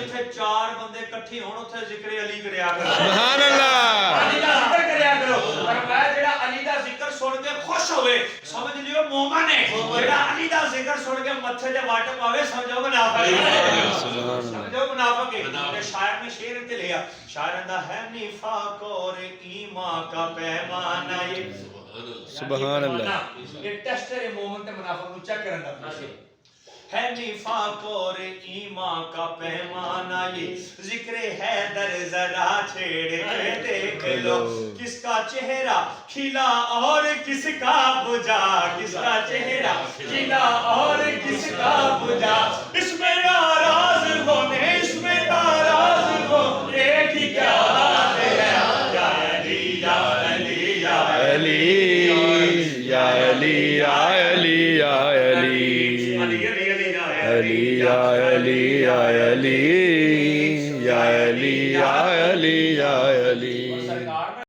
ਜਿੱਥੇ ਚਾਰ ਬੰਦੇ ਇਕੱਠੇ ਹੋਣ ਉੱਥੇ ਜ਼ਿਕਰ ਅਲੀ ਕਰਿਆ ਕਰੋ ਸੁਭਾਨ ਅੱਲਾਹ ਅਲੀ ਦਾ ਜ਼ਿਕਰ ਕਰਿਆ ਕਰੋ ਫਰਮਾਇਆ ਜਿਹੜਾ ਅਲੀ ਦਾ ਜ਼ਿਕਰ ਸੁਣ ਕੇ ਖੁਸ਼ ਹੋਵੇ ਸਮਝ ਲਿਓ ਮੂਮਨ ਹੈ ਜਿਹੜਾ ਅਲੀ ਦਾ ਜ਼ਿਕਰ ਸੁਣ ਕੇ ਮੱਥੇ ਤੇ ਵੱਟ ਪਾਵੇ ਸਮਝੋ ਮੁਨਾਫਿਕ ਹੈ ਸਮਝੋ ਮੁਨਾਫਿਕ ਹੈ ਤੇ ਸ਼ਾਇਰ ਨੇ ਸ਼ੇਰ ਤੇ ਲਿਆ ਸ਼ਾਇਰ ਦਾ ہے نفاق اور ایمان کا پیمانہ یہ سبحان اللہ یہ ٹیسٹ ہے مومن تے منافق نو چیک کرن دا ہے نفاق اور ایمان کا پیمانہ یہ ذکر حیدر ذرا چھیڑ کے دیکھ لو کس کا چہرہ کھلا اور کس کا بجھا کس کا چہرہ کھلا اور کس کا بجھا اس میں ناراض ہونے اس میں ناراض ہو ایک ہی کیا بات ہے یا علی یا علی یا علی یا علی یا علی یا علی علی یا علی یا علی یا علی یا علی یا علی